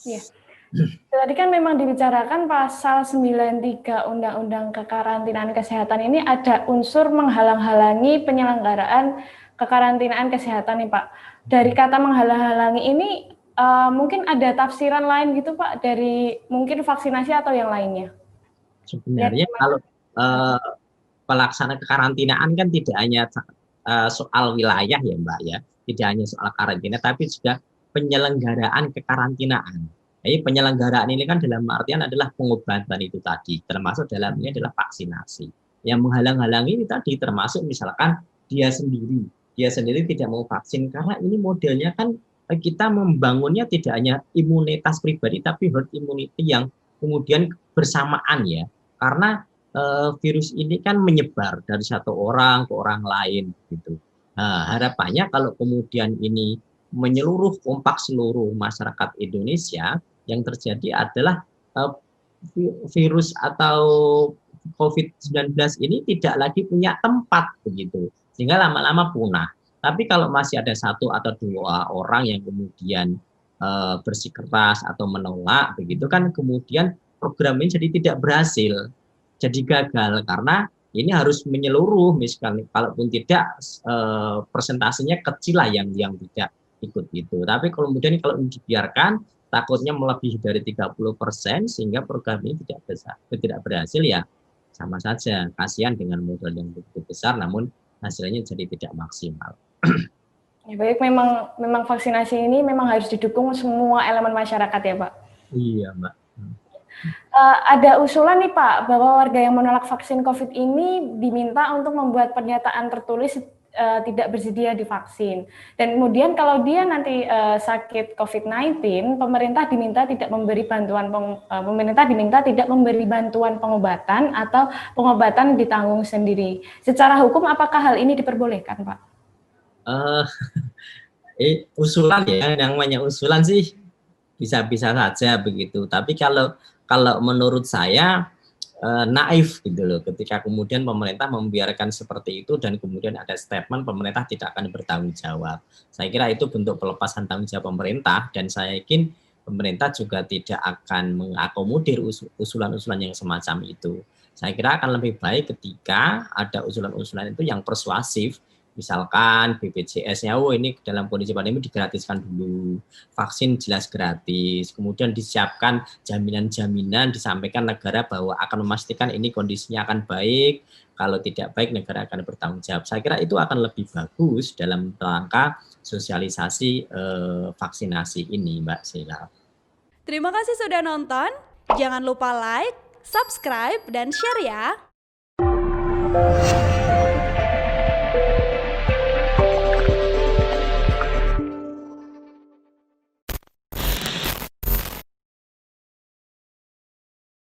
Iya. Tadi kan memang dibicarakan pasal 93 Undang-Undang Kekarantinaan Kesehatan ini ada unsur menghalang-halangi penyelenggaraan kekarantinaan kesehatan nih Pak. Dari kata menghalang-halangi ini mungkin ada tafsiran lain gitu Pak dari mungkin vaksinasi atau yang lainnya? Sebenarnya kalau pelaksana kekarantinaan kan tidak hanya soal wilayah ya Mbak ya, tidak hanya soal karantina, tapi juga penyelenggaraan kekarantinaan. Jadi penyelenggaraan ini kan dalam artian adalah pengobatan itu tadi, termasuk dalamnya adalah vaksinasi. Yang menghalang-halangi ini tadi termasuk misalkan dia sendiri tidak mau vaksin karena ini modelnya kan kita membangunnya tidak hanya imunitas pribadi tapi herd immunity yang kemudian bersamaan ya. Karena virus ini kan menyebar dari satu orang ke orang lain gitu. Nah, harapannya kalau kemudian ini menyeluruh kompak seluruh masyarakat Indonesia, yang terjadi adalah virus atau COVID-19 ini tidak lagi punya tempat begitu, sehingga lama-lama punah. Tapi kalau masih ada satu atau dua orang yang kemudian bersikeras atau menolak begitu kan kemudian program ini jadi tidak berhasil, jadi gagal karena ini harus menyeluruh misalkan kalaupun tidak persentasenya kecil lah yang tidak ikut itu. Tapi kemudian kalau dibiarkan takutnya melebihi dari 30% sehingga program ini tidak berhasil ya sama saja kasihan dengan modal yang begitu besar namun hasilnya jadi tidak maksimal. Ya, baik, memang vaksinasi ini memang harus didukung semua elemen masyarakat ya Pak. Iya Mbak. Ada usulan nih Pak bahwa warga yang menolak vaksin COVID ini diminta untuk membuat pernyataan tertulis tidak bersedia divaksin. Dan kemudian kalau dia nanti sakit COVID-19, pemerintah diminta tidak memberi bantuan pengobatan atau pengobatan ditanggung sendiri. Secara hukum apakah hal ini diperbolehkan, Pak? Usulan ya, yang namanya usulan sih bisa-bisa saja begitu. Tapi kalau menurut saya naif gitu loh ketika kemudian pemerintah membiarkan seperti itu dan kemudian ada statement pemerintah tidak akan bertanggung jawab. Saya kira itu bentuk pelepasan tanggung jawab pemerintah dan saya yakin pemerintah juga tidak akan mengakomodir usulan-usulan yang semacam itu. Saya kira akan lebih baik ketika ada usulan-usulan itu yang persuasif. Misalkan BPJS-nya, ini dalam kondisi pandemi digratiskan dulu, vaksin jelas gratis, kemudian disiapkan jaminan-jaminan, disampaikan negara bahwa akan memastikan ini kondisinya akan baik, kalau tidak baik negara akan bertanggung jawab. Saya kira itu akan lebih bagus dalam rangka sosialisasi vaksinasi ini, Mbak Sheila. Terima kasih sudah nonton, jangan lupa like, subscribe, dan share ya.